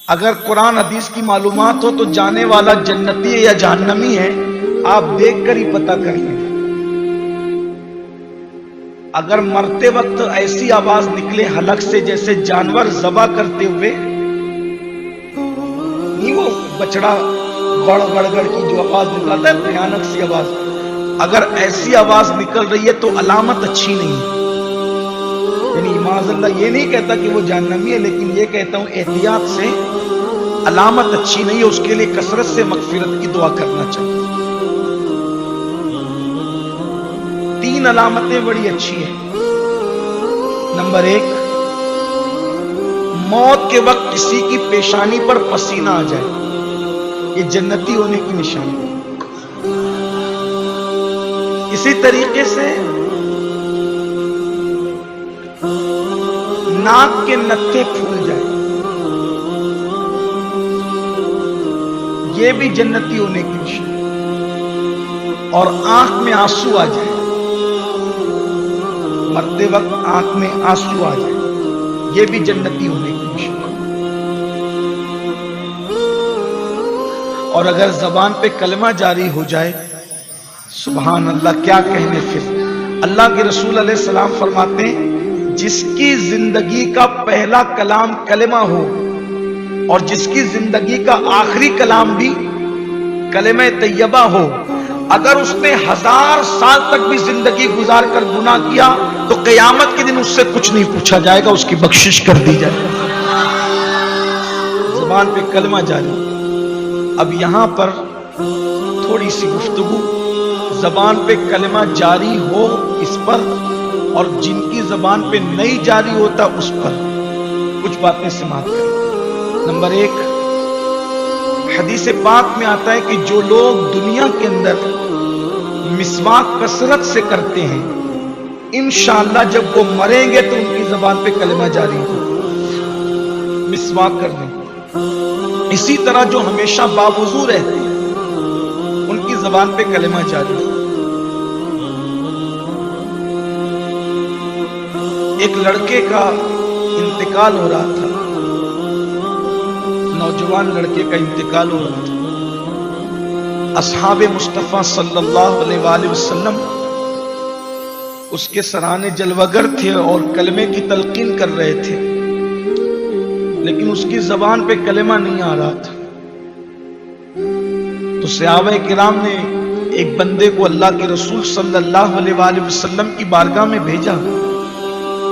اگر قرآن حدیث کی معلومات ہو تو جانے والا جنتی ہے یا جہنمی ہے آپ دیکھ کر ہی پتہ کر لیں۔ اگر مرتے وقت ایسی آواز نکلے حلق سے جیسے جانور ذبح کرتے ہوئے، نہیں وہ بچڑا گڑ گڑ گڑ کی جو آواز نکلتا ہے بھیانک سی آواز، اگر ایسی آواز نکل رہی ہے تو علامت اچھی نہیں ہے۔ یعنی معاذ اللہ یہ نہیں کہتا کہ وہ جہنمی ہے، لیکن یہ کہتا ہوں احتیاط سے، علامت اچھی نہیں ہے، اس کے لیے کثرت سے مغفرت کی دعا کرنا چاہیے۔ 3 علامتیں بڑی اچھی ہیں۔ نمبر 1، موت کے وقت کسی کی پیشانی پر پسینہ آ جائے، یہ جنتی ہونے کی نشانی ہے۔ اسی طریقے سے ناک کے نتھے پھول جائے، یہ بھی جنتی ہونے کی نشانی ہے۔ اور آنکھ میں آنسو آ جائے، مرتے وقت آنکھ میں آنسو آ جائے، یہ بھی جنتی ہونے کی نشانی ہے۔ اور اگر زبان پہ کلمہ جاری ہو جائے، سبحان اللہ کیا کہنے، پھر اللہ کے رسول علیہ السلام فرماتے ہیں جس کی زندگی کا پہلا کلام کلمہ ہو اور جس کی زندگی کا آخری کلام بھی کلمہ طیبہ ہو، اگر اس نے 1000 سال تک بھی زندگی گزار کر گناہ کیا تو قیامت کے دن اس سے کچھ نہیں پوچھا جائے گا، اس کی بخشش کر دی جائے گی۔ زبان پہ کلمہ جاری۔ اب یہاں پر تھوڑی سی گفتگو، زبان پہ کلمہ جاری ہو اس پر، اور جن کی زبان پہ نہیں جاری ہوتا اس پر کچھ باتیں سماعت کریں۔ نمبر 1، حدیث پاک میں آتا ہے کہ جو لوگ دنیا کے اندر مسواک کثرت سے کرتے ہیں، انشاءاللہ جب وہ مریں گے تو ان کی زبان پہ کلمہ جاری ہو، مسواک کر دیں۔ اسی طرح جو ہمیشہ باوضو رہتے ہیں ان کی زبان پہ کلمہ جاری ہو۔ ایک لڑکے کا انتقال ہو رہا تھا، نوجوان لڑکے کا انتقال ہو رہا تھا۔ اصحاب مصطفیٰ صلی اللہ علیہ وآلہ وسلم اس کے سرانے جلوگر تھے اور کلمے کی تلقین کر رہے تھے، لیکن اس کی زبان پہ کلمہ نہیں آ رہا تھا۔ تو صحابہ کرام نے ایک بندے کو اللہ کے رسول صلی اللہ علیہ وآلہ وسلم کی بارگاہ میں بھیجا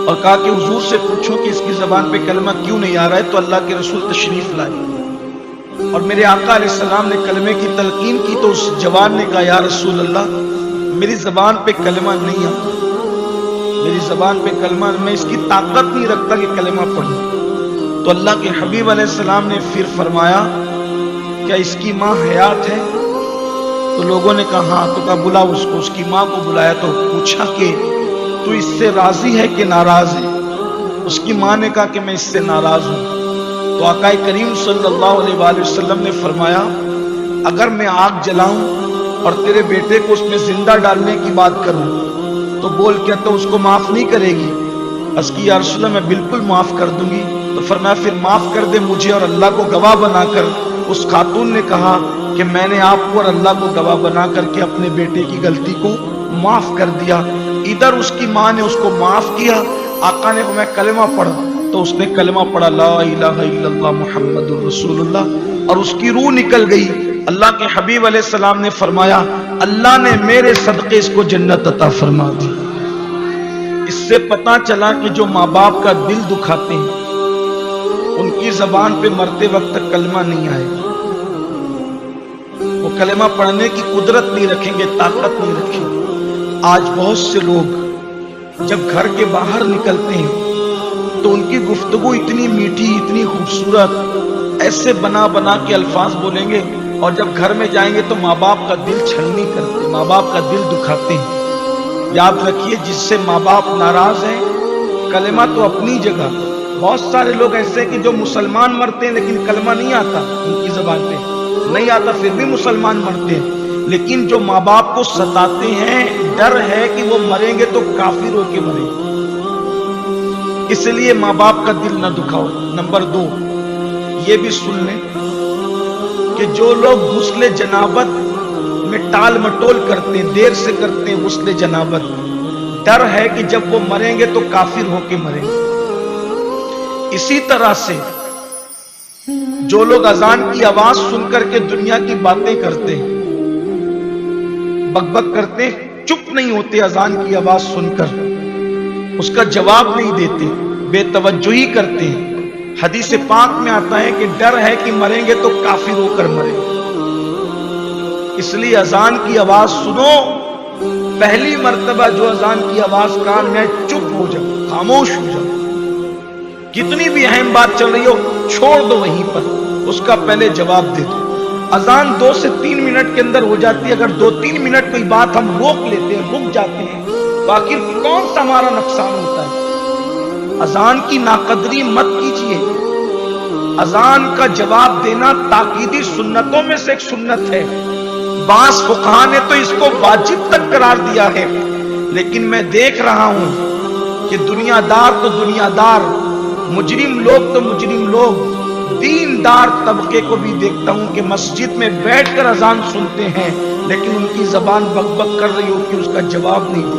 اور کہا کہ حضور سے پوچھو کہ اس کی زبان پہ کلمہ کیوں نہیں آ رہا ہے۔ تو اللہ کے رسول تشریف لائے اور میرے آقا علیہ السلام نے کلمے کی تلقین کی، تو اس جوان نے کہا یا رسول اللہ میری زبان پہ کلمہ نہیں آتا، میری زبان پہ کلمہ، میں اس کی طاقت نہیں رکھتا کہ کلمہ پڑھوں۔ تو اللہ کے حبیب علیہ السلام نے پھر فرمایا کیا اس کی ماں حیات ہے؟ تو لوگوں نے کہا ہاں۔ تو کہا بلا اس کو، اس کی ماں کو بلایا تو پوچھا کہ تو اس سے راضی ہے کہ ناراض ہے؟ اس کی ماں نے کہا کہ میں اس سے ناراض ہوں۔ تو آقا کریم صلی اللہ علیہ وآلہ وسلم نے فرمایا اگر میں آگ جلاؤں اور تیرے بیٹے کو اس میں زندہ ڈالنے کی بات کروں تو بول کیا تو اس کو معاف نہیں کرے گی؟ اس کی یا رسول اللہ میں بالکل معاف کر دوں گی۔ تو فرمایا پھر معاف کر دے مجھے اور اللہ کو گواہ بنا کر۔ اس خاتون نے کہا کہ میں نے آپ کو اور اللہ کو گواہ بنا کر کے اپنے بیٹے کی غلطی کو معاف کر دیا۔ ادھر اس کی ماں نے اس کو معاف کیا، آقا نے فرمایا کلمہ پڑھا، تو اس نے کلمہ پڑھا لا الہ الا اللہ محمد الرسول اللہ، اور اس کی روح نکل گئی۔ اللہ کے حبیب علیہ السلام نے فرمایا اللہ نے میرے صدقے اس کو جنت عطا فرما دی۔ اس سے پتہ چلا کہ جو ماں باپ کا دل دکھاتے ہیں ان کی زبان پہ مرتے وقت تک کلمہ نہیں آئے گا، وہ کلمہ پڑھنے کی قدرت نہیں رکھیں گے، طاقت نہیں رکھیں گے۔ آج بہت سے لوگ جب گھر کے باہر نکلتے ہیں تو ان کی گفتگو اتنی میٹھی، اتنی خوبصورت، ایسے بنا بنا کے الفاظ بولیں گے، اور جب گھر میں جائیں گے تو ماں باپ کا دل چھلنی کرتے، ماں باپ کا دل دکھاتے ہیں۔ یاد رکھیے جس سے ماں باپ ناراض ہیں، کلمہ تو اپنی جگہ، بہت سارے لوگ ایسے کہ جو مسلمان مرتے ہیں لیکن کلمہ نہیں آتا، ان کی زبان پہ نہیں آتا پھر بھی مسلمان مرتے ہیں، لیکن جو ماں باپ کو ستاتے ہیں، ڈر ہے کہ وہ مریں گے تو کافر ہو کے مریں گے، اس لیے ماں باپ کا دل نہ دکھاؤ۔ نمبر 2، یہ بھی سن لیں کہ جو لوگ غسل جنابت میں ٹال مٹول کرتے ہیں، دیر سے کرتے ہیں غسل جنابت، ڈر ہے کہ جب وہ مریں گے تو کافر ہو کے مریں گے۔ اسی طرح سے جو لوگ اذان کی آواز سن کر کے دنیا کی باتیں کرتے ہیں، بک بک کرتے ہیں، چپ نہیں ہوتے اذان کی آواز سن کر، اس کا جواب نہیں دیتے، بے توجہی کرتے ہیں، حدیث پاک میں آتا ہے کہ ڈر ہے کہ مریں گے تو کافر ہو کر مریں گے۔ اس لیے اذان کی آواز سنو، پہلی مرتبہ جو اذان کی آواز کان میں چپ ہو جاؤ، خاموش ہو جاؤ، کتنی بھی اہم بات چل رہی ہو چھوڑ دو وہیں پر، اس کا پہلے جواب دے دو۔ اذان 2 سے 3 منٹ کے اندر ہو جاتی ہے، اگر 2-3 منٹ کوئی بات ہم روک لیتے ہیں، رک جاتے ہیں، تو آخر کون سا ہمارا نقصان ہوتا ہے؟ اذان کی ناقدری مت کیجیے۔ اذان کا جواب دینا تاکیدی سنتوں میں سے ایک سنت ہے، بعض فقہا نے تو اس کو واجب تک قرار دیا ہے، لیکن میں دیکھ رہا ہوں کہ دنیا دار تو دنیا دار، مجرم لوگ تو مجرم لوگ، دیندار طبقے کو بھی دیکھتا ہوں کہ مسجد میں بیٹھ کر اذان سنتے ہیں، لیکن ان کی زبان بک بک کر رہی ہوتی ہے، اس کا جواب نہیں دیتے۔